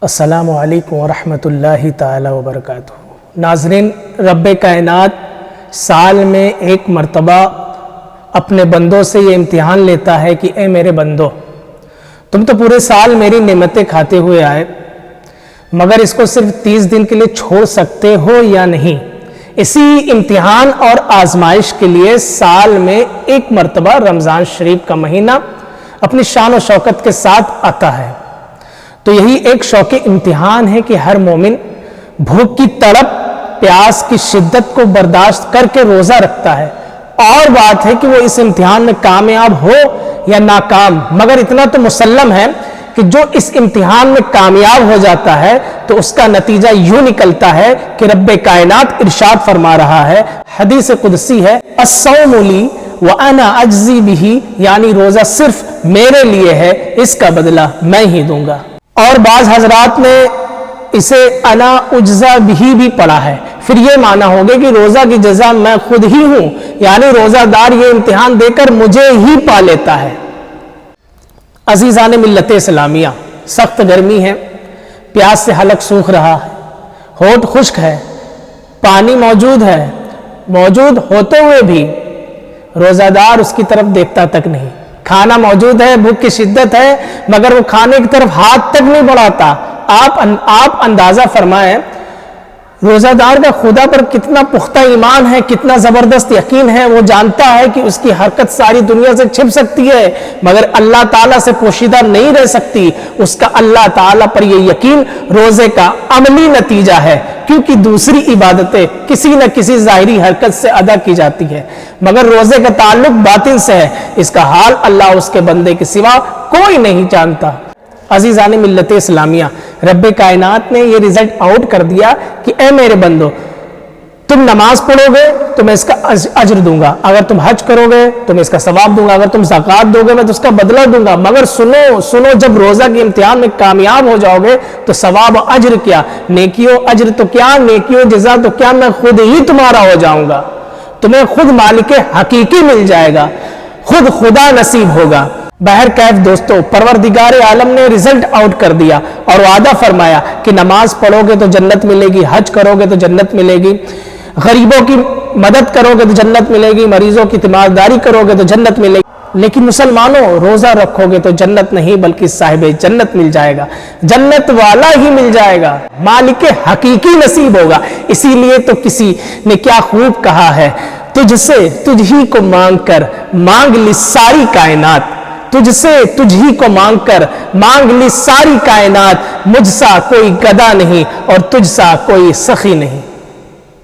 السلام علیکم ورحمۃ اللہ تعالی وبرکاتہ۔ ناظرین، رب کائنات سال میں ایک مرتبہ اپنے بندوں سے یہ امتحان لیتا ہے کہ اے میرے بندو، تم تو پورے سال میری نعمتیں کھاتے ہوئے آئے، مگر اس کو صرف 30 دن کے لیے چھوڑ سکتے ہو یا نہیں؟ اسی امتحان اور آزمائش کے لیے سال میں ایک مرتبہ رمضان شریف کا مہینہ اپنی شان و شوکت کے ساتھ آتا ہے۔ تو یہی ایک شوق امتحان ہے کہ ہر مومن بھوک کی تڑپ، پیاس کی شدت کو برداشت کر کے روزہ رکھتا ہے۔ اور بات ہے کہ وہ اس امتحان میں کامیاب ہو یا ناکام، مگر اتنا تو مسلم ہے کہ جو اس امتحان میں کامیاب ہو جاتا ہے تو اس کا نتیجہ یوں نکلتا ہے کہ رب کائنات ارشاد فرما رہا ہے، حدیث قدسی ہے، الصوم لی وانا اجزی بہ، یعنی روزہ صرف میرے لیے ہے، اس کا بدلہ میں ہی دوں گا۔ اور بعض حضرات نے اسے انا اجزا بھی پڑھا ہے، پھر یہ معنی ہوگا کہ روزہ کی جزا میں خود ہی ہوں، یعنی روزہ دار یہ امتحان دے کر مجھے ہی پا لیتا ہے۔ عزیزان ملت اسلامیہ، سخت گرمی ہے، پیاس سے حلق سوکھ رہا ہے، ہونٹ خشک ہے، پانی موجود ہے، موجود ہوتے ہوئے بھی روزہ دار اس کی طرف دیکھتا تک نہیں۔ کھانا موجود ہے، بھوک کی شدت ہے، مگر وہ کھانے کی طرف ہاتھ تک نہیں بڑھاتا۔ آپ اندازہ فرمائیں روزہ دار کا خدا پر کتنا پختہ ایمان ہے، کتنا زبردست یقین ہے۔ وہ جانتا ہے کہ اس کی حرکت ساری دنیا سے چھپ سکتی ہے مگر اللہ تعالیٰ سے پوشیدہ نہیں رہ سکتی۔ اس کا اللہ تعالیٰ پر یہ یقین روزے کا عملی نتیجہ ہے، کیونکہ دوسری عبادتیں کسی نہ کسی ظاہری حرکت سے ادا کی جاتی ہے، مگر روزے کا تعلق باطن سے ہے۔ اس کا حال اللہ اس کے بندے کے سوا کوئی نہیں جانتا۔ عزیزان ملت اسلامیہ، رب کائنات نے یہ رزلٹ آؤٹ کر دیا کہ اے میرے بندو، تم نماز پڑھو گے تو میں اس کا اجر دوں گا، اگر تم حج کرو گے تو میں اس کا ثواب دوں گا، اگر تم زکوٰۃ دو گے میں تو اس کا بدلہ دوں گا۔ مگر سنو، جب روزہ کے امتحان میں کامیاب ہو جاؤ گے تو ثواب و اجر کیا، نیکیوں اجر تو کیا، نیکیوں جزا تو کیا، میں خود ہی تمہارا ہو جاؤں گا، تمہیں خود مالک حقیقی مل جائے گا، خود خدا نصیب ہوگا۔ بہرکیف دوستو، پروردگار عالم نے رزلٹ آؤٹ کر دیا اور وعدہ فرمایا کہ نماز پڑھو گے تو جنت ملے گی، حج کرو گے تو جنت ملے گی، غریبوں کی مدد کرو گے تو جنت ملے گی، مریضوں کی تیمارداری کرو گے تو جنت ملے گی۔ لیکن مسلمانوں، روزہ رکھو گے تو جنت نہیں بلکہ صاحب جنت مل جائے گا، جنت والا ہی مل جائے گا، مالک حقیقی نصیب ہوگا۔ اسی لیے تو کسی نے کیا خوب کہا ہے، تجھ سے تجھ ہی کو مانگ کر مانگ لی ساری کائنات، تجھ سے تجھ ہی کو مانگ کر مانگ لی ساری کائنات، مجھ سا کوئی گدا نہیں اور تجھ سا کوئی سخی نہیں۔